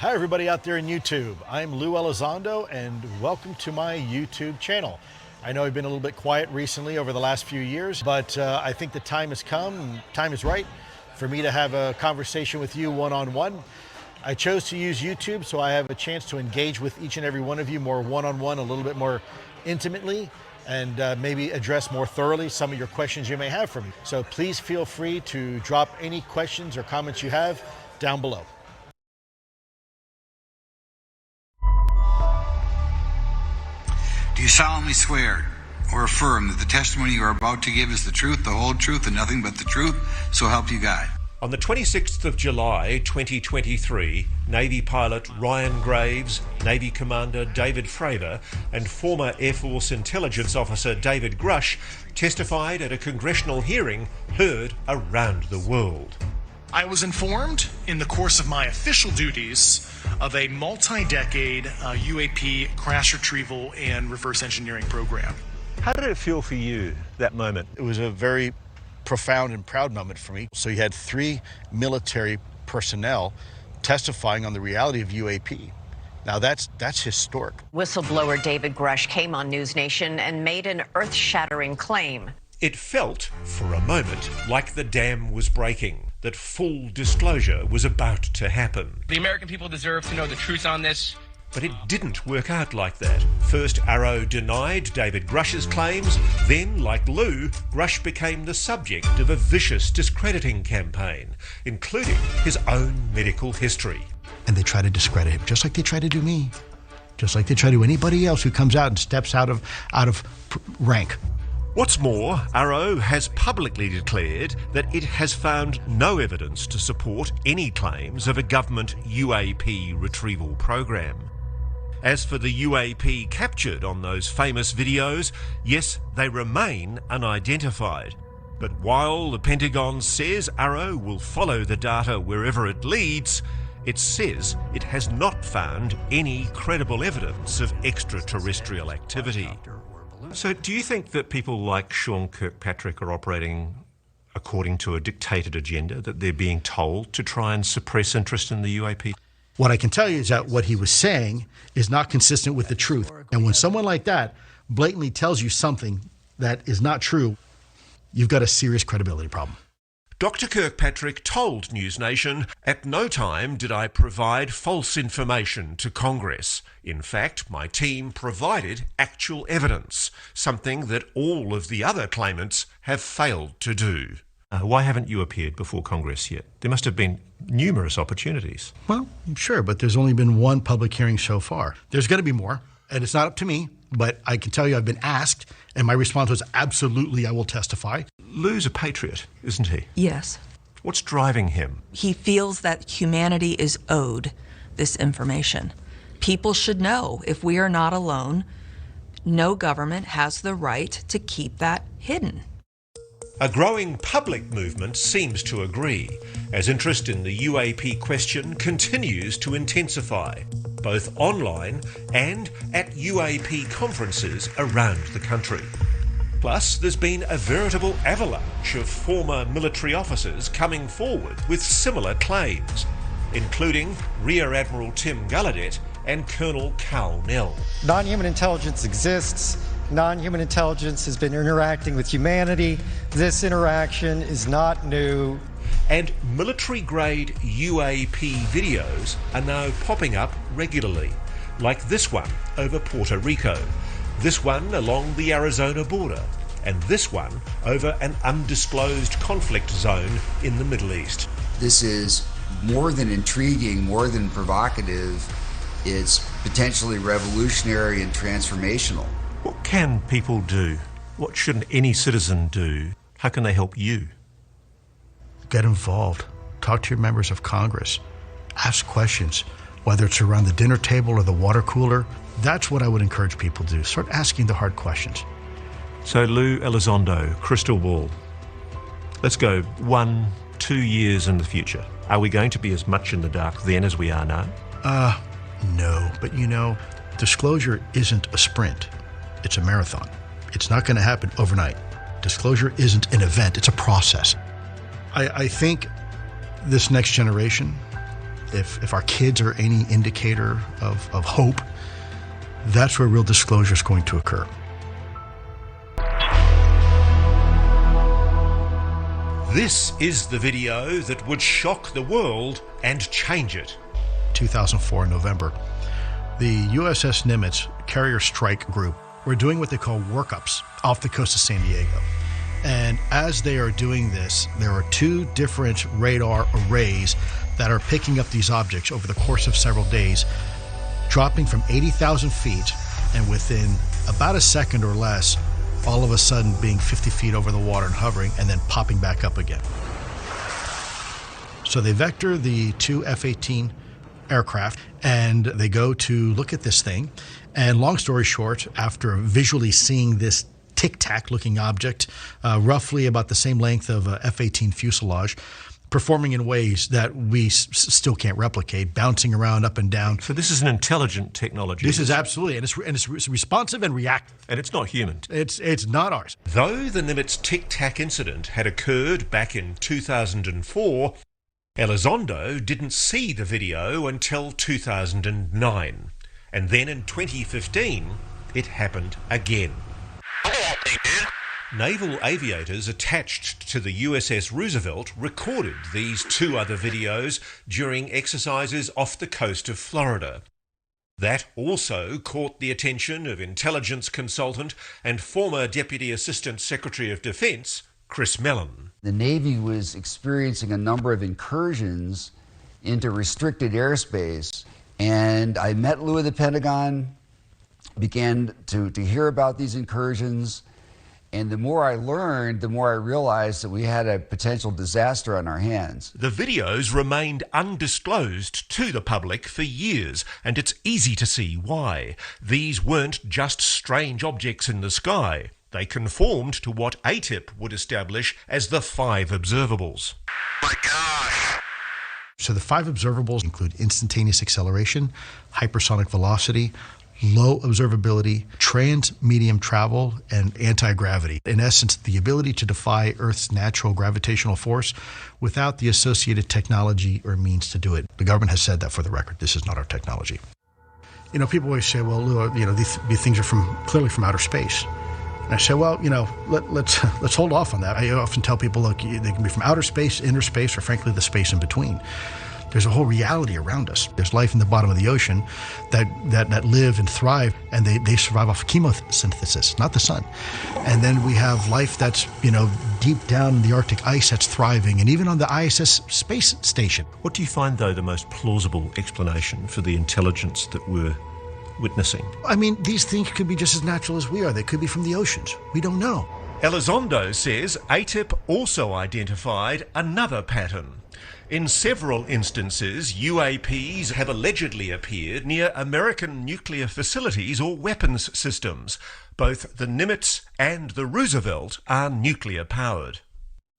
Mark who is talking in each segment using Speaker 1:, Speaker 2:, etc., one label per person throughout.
Speaker 1: Hi everybody out there in YouTube. I'm Lou Elizondo and welcome to my YouTube channel. I know I've been a little bit quiet recently over the last few years, but I think the time has come, time is right for me to have a conversation with you one-on-one. I chose to use YouTube so I have a chance to engage with each and every one of you more one-on-one, a little bit more intimately, and maybe address more thoroughly some of your questions you may have for me. So please feel free to drop any questions or comments you have down below.
Speaker 2: Do you solemnly swear or affirm that the testimony you are about to give is the truth, the whole truth, and nothing but the truth, so help you God?
Speaker 3: On the 26th of July 2023, Navy pilot Ryan Graves, Navy Commander David Fravor, and former Air Force Intelligence Officer David Grush testified at a congressional hearing heard around the world.
Speaker 4: I was informed in the course of my official duties of a multi-decade UAP crash retrieval and reverse engineering program.
Speaker 3: How did it feel for you, that moment?
Speaker 1: It was a very profound and proud moment for me. So you had 3 military personnel testifying on the reality of UAP. Now that's historic.
Speaker 5: Whistleblower David Grush came on News Nation and made an earth-shattering claim.
Speaker 3: It felt, for a moment, like the dam was breaking, that full disclosure was about to happen.
Speaker 6: The American people deserve to know the truth on this.
Speaker 3: But it didn't work out like that. First, Arrow denied David Grush's claims. Then, like Lou, Grush became the subject of a vicious discrediting campaign, including his own medical history.
Speaker 1: And they try to discredit him, just like they try to do me. Just like they try to do anybody else who comes out and steps out of rank.
Speaker 3: What's more, Arrow has publicly declared that it has found no evidence to support any claims of a government UAP retrieval program. As for the UAP captured on those famous videos, yes, they remain unidentified. But while the Pentagon says Arrow will follow the data wherever it leads, it says it has not found any credible evidence of extraterrestrial activity. So do you think that people like Sean Kirkpatrick are operating according to a dictated agenda, that they're being told to try and suppress interest in the UAP?
Speaker 1: What I can tell you is that what he was saying is not consistent with the truth. And when someone like that blatantly tells you something that is not true, you've got a serious credibility problem.
Speaker 3: Dr. Kirkpatrick told News Nation, "At no time did I provide false information to Congress. In fact, my team provided actual evidence, something that all of the other claimants have failed to do." Why haven't you appeared before Congress yet? There must have been numerous opportunities.
Speaker 1: Well, sure, but there's only been one public hearing so far. There's going to be more, and it's not up to me, but I can tell you I've been asked, and my response was absolutely, I will testify.
Speaker 3: Lou's a patriot, isn't he?
Speaker 7: Yes.
Speaker 3: What's driving him?
Speaker 7: He feels that humanity is owed this information. People should know if we are not alone, no government has the right to keep that hidden.
Speaker 3: A growing public movement seems to agree, as interest in the UAP question continues to intensify, both online and at UAP conferences around the country. Plus, there's been a veritable avalanche of former military officers coming forward with similar claims, including Rear Admiral Tim Gallaudet and Colonel Cal Nell.
Speaker 8: Non-human intelligence exists. Non-human intelligence has been interacting with humanity. This interaction is not new.
Speaker 3: And military-grade UAP videos are now popping up regularly, like this one over Puerto Rico, this one along the Arizona border, and this one over an undisclosed conflict zone in the Middle East.
Speaker 2: This is more than intriguing, more than provocative. It's potentially revolutionary and transformational.
Speaker 3: What can people do? What should any citizen do? How can they help you?
Speaker 1: Get involved. Talk to your members of Congress. Ask questions, whether it's around the dinner table or the water cooler. That's what I would encourage people to do. Start asking the hard questions.
Speaker 3: So Lou Elizondo, crystal ball. Let's go 1-2 years in the future. Are we going to be as much in the dark then as we are now?
Speaker 1: No, but you know, disclosure isn't a sprint. It's a marathon. It's not going to happen overnight. Disclosure isn't an event, it's a process. I think this next generation if our kids are any indicator of hope, that's where real disclosure is going to occur.
Speaker 3: This is the video that would shock the world and change it.
Speaker 1: 2004 in November, the USS Nimitz carrier strike group were doing what they call workups off the coast of San Diego. And as they are doing this, there are two different radar arrays that are picking up these objects over the course of several days, dropping from 80,000 feet and within about a second or less, all of a sudden being 50 feet over the water and hovering and then popping back up again. So they vector the two F-18 aircraft and they go to look at this thing. And long story short, after visually seeing this tic-tac looking object, roughly about the same length of a F-18 fuselage, performing in ways that we still can't replicate, bouncing around up and down.
Speaker 3: So this is an intelligent technology.
Speaker 1: This is absolutely, and it's responsive and reactive.
Speaker 3: And it's not human.
Speaker 1: It's not ours.
Speaker 3: Though the Nimitz tic-tac incident had occurred back in 2004, Elizondo didn't see the video until 2009. And then in 2015, it happened again. Naval aviators attached to the USS Roosevelt recorded these two other videos during exercises off the coast of Florida. That also caught the attention of intelligence consultant and former Deputy Assistant Secretary of Defense, Chris Mellon.
Speaker 9: The Navy was experiencing a number of incursions into restricted airspace, and I met Lou at the Pentagon, began to hear about these incursions. And the more I learned, the more I realized that we had a potential disaster on our hands.
Speaker 3: The videos remained undisclosed to the public for years, and it's easy to see why. These weren't just strange objects in the sky. They conformed to what ATIP would establish as the 5 observables.
Speaker 2: My gosh!
Speaker 1: So the 5 observables include instantaneous acceleration, hypersonic velocity, low observability, trans-medium travel, and anti-gravity. In essence, the ability to defy Earth's natural gravitational force without the associated technology or means to do it. The government has said that for the record. This is not our technology. You know, people always say, well, Lou, you know, these things are clearly from outer space. And I say, well, you know, let's hold off on that. I often tell people, look, they can be from outer space, inner space, or frankly, the space in between. There's a whole reality around us. There's life in the bottom of the ocean that live and thrive, and they survive off chemosynthesis, not the sun. And then we have life that's, you know, deep down in the Arctic ice that's thriving, and even on the ISS space station.
Speaker 3: What do you find, though, the most plausible explanation for the intelligence that we're witnessing?
Speaker 1: I mean, these things could be just as natural as we are. They could be from the oceans. We don't know.
Speaker 3: Elizondo says ATIP also identified another pattern. In several instances, UAPs have allegedly appeared near American nuclear facilities or weapons systems. Both the Nimitz and the Roosevelt are nuclear-powered.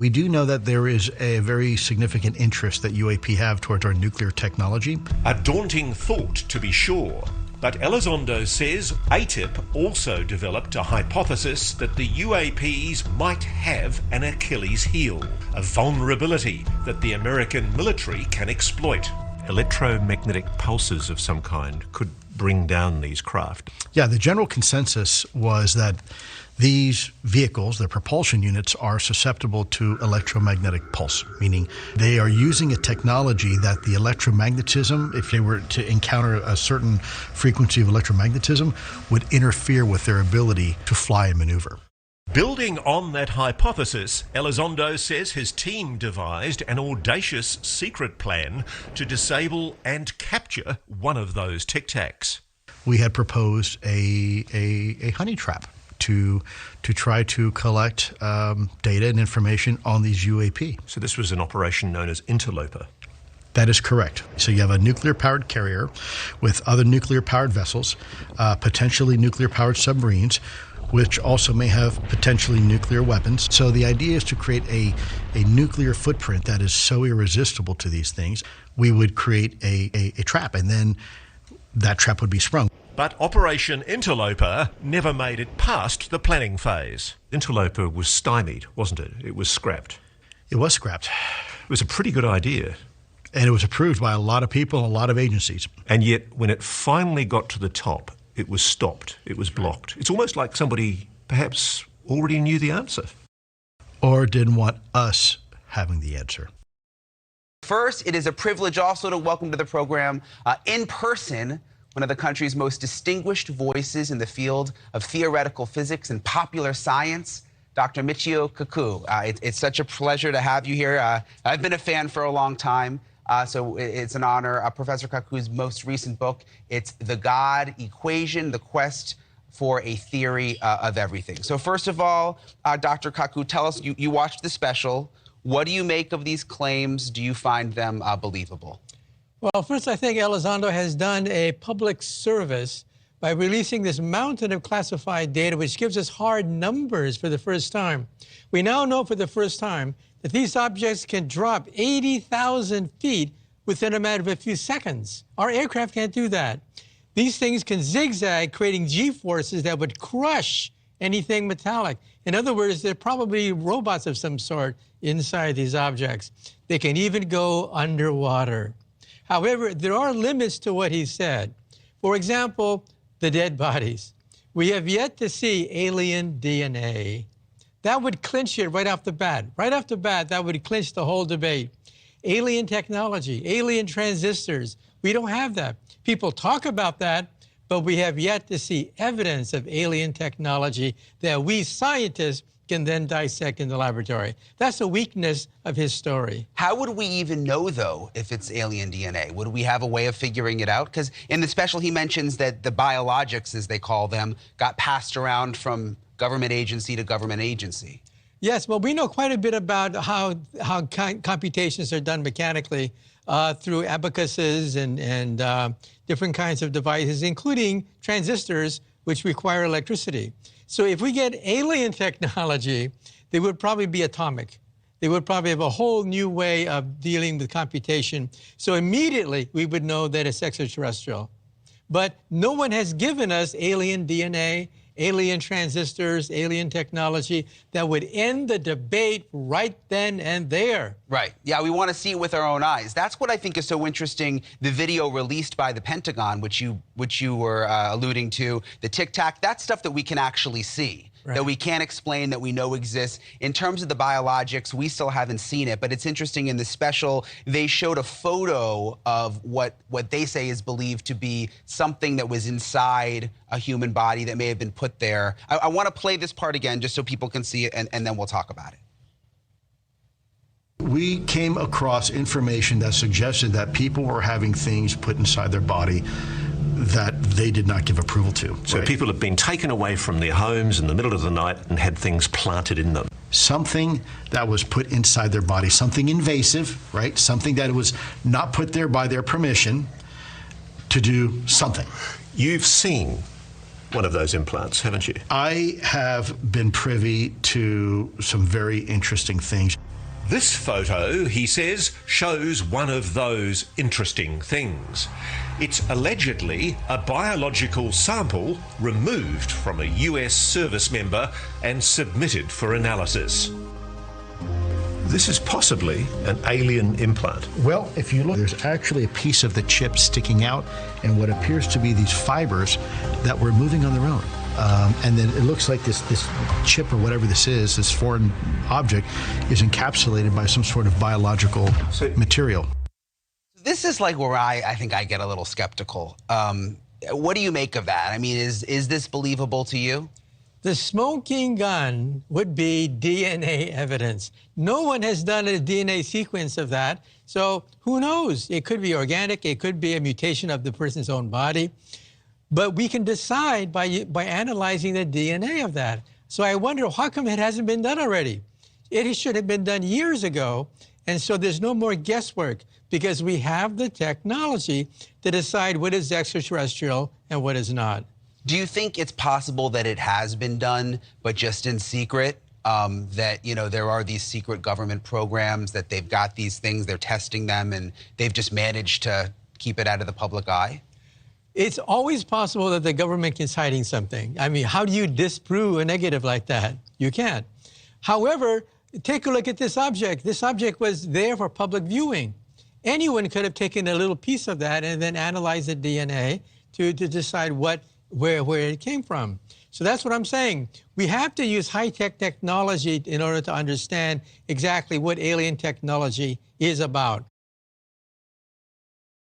Speaker 1: We do know that there is a very significant interest that UAP have towards our nuclear technology.
Speaker 3: A daunting thought, to be sure. But Elizondo says ATIP also developed a hypothesis that the UAPs might have an Achilles heel, a vulnerability that the American military can exploit. Electromagnetic pulses of some kind could bring down these craft.
Speaker 1: Yeah, the general consensus was that these vehicles, their propulsion units, are susceptible to electromagnetic pulse, meaning they are using a technology that the electromagnetism, if they were to encounter a certain frequency of electromagnetism, would interfere with their ability to fly and maneuver.
Speaker 3: Building on that hypothesis, Elizondo says his team devised an audacious secret plan to disable and capture one of those tic-tacs.
Speaker 1: We had proposed a honey trap to try to collect data and information on these UAP.
Speaker 3: So this was an operation known as Interloper.
Speaker 1: That is correct. So you have a nuclear-powered carrier with other nuclear-powered vessels, potentially nuclear-powered submarines, which also may have potentially nuclear weapons. So the idea is to create a nuclear footprint that is so irresistible to these things, we would create a trap, and then that trap would be sprung.
Speaker 3: But Operation Interloper never made it past the planning phase. Interloper was stymied, wasn't it? It was scrapped.
Speaker 1: It was scrapped.
Speaker 3: It was a pretty good idea.
Speaker 1: And it was approved by a lot of people and a lot of agencies.
Speaker 3: And yet, when it finally got to the top, it was stopped. It was blocked. It's almost like somebody perhaps already knew the answer.
Speaker 1: Or didn't want us having the answer.
Speaker 10: First, it is a privilege also to welcome to the program in person one of the country's most distinguished voices in the field of theoretical physics and popular science, Dr. Michio Kaku. It's such a pleasure to have you here. I've been a fan for a long time, so it's an honor. Professor Kaku's most recent book, it's The God Equation, The Quest for a Theory of Everything. So first of all, Dr. Kaku, tell us, you watched the special. What do you make of these claims? Do you find them believable?
Speaker 11: Well, first, I think Elizondo has done a public service by releasing this mountain of classified data, which gives us hard numbers for the first time. We now know for the first time that these objects can drop 80,000 feet within a matter of a few seconds. Our aircraft can't do that. These things can zigzag, creating G-forces that would crush anything metallic. In other words, they're probably robots of some sort inside these objects. They can even go underwater. However, there are limits to what he said. For example, the dead bodies. We have yet to see alien DNA. That would clinch it right off the bat. Right off the bat, that would clinch the whole debate. Alien technology, alien transistors, we don't have that. People talk about that, but we have yet to see evidence of alien technology that we scientists can then dissect in the laboratory. That's a weakness of his story.
Speaker 10: How would we even know, though, if it's alien DNA? Would we have a way of figuring it out? Because in the special, he mentions that the biologics, as they call them, got passed around from government agency to government agency.
Speaker 11: Yes, well, we know quite a bit about how computations are done mechanically through abacuses and different kinds of devices, including transistors, which require electricity. So if we get alien technology, they would probably be atomic. They would probably have a whole new way of dealing with computation. So immediately we would know that it's extraterrestrial. But no one has given us alien DNA, alien transistors, alien technology that would end the debate right then and there.
Speaker 10: Right. Yeah, we want to see it with our own eyes. That's what I think is so interesting. The video released by the Pentagon, which you were alluding to, the Tic Tac, that's stuff that we can actually see. Right. That we can't explain, that we know exists. In terms of the biologics, we still haven't seen it, but it's interesting in the special, they showed a photo of what they say is believed to be something that was inside a human body that may have been put there. I want to play this part again just so people can see it, and then we'll talk about it.
Speaker 1: We came across information that suggested that people were having things put inside their body that they did not give approval to.
Speaker 3: So right? People have been taken away from their homes in the middle of the night and had things planted in them.
Speaker 1: Something that was put inside their body, something invasive, right? Something that was not put there by their permission to do something.
Speaker 3: You've seen one of those implants, haven't you?
Speaker 1: I have been privy to some very interesting things.
Speaker 3: This photo, he says, shows one of those interesting things. It's allegedly a biological sample removed from a US service member and submitted for analysis. This is possibly an alien implant.
Speaker 1: Well, if you look, there's actually a piece of the chip sticking out and what appears to be these fibers that were moving on their own. And then it looks like this chip or whatever this is, this foreign object, is encapsulated by some sort of biological material.
Speaker 10: This is like where I think I get a little skeptical. What do you make of that? I mean, is this believable to you?
Speaker 11: The smoking gun would be DNA evidence. No one has done a DNA sequence of that, so who knows? It could be organic, it could be a mutation of the person's own body. But we can decide by analyzing the DNA of that. So I wonder, how come it hasn't been done already? It should have been done years ago, and so there's no more guesswork because we have the technology to decide what is extraterrestrial and what is not.
Speaker 10: Do you think it's possible that it has been done, but just in secret? That, you know, there are these secret government programs that they've got these things, they're testing them, and they've just managed to keep it out of the public eye?
Speaker 11: It's always possible that the government is hiding something. I mean, how do you disprove a negative like that? You can't. However, take a look at this object. This object was there for public viewing. anyone could have taken a little piece of that and then analyzed the DNA to decide where it came from. So that's what I'm saying. We have to use high-tech technology in order to understand exactly what alien technology is about.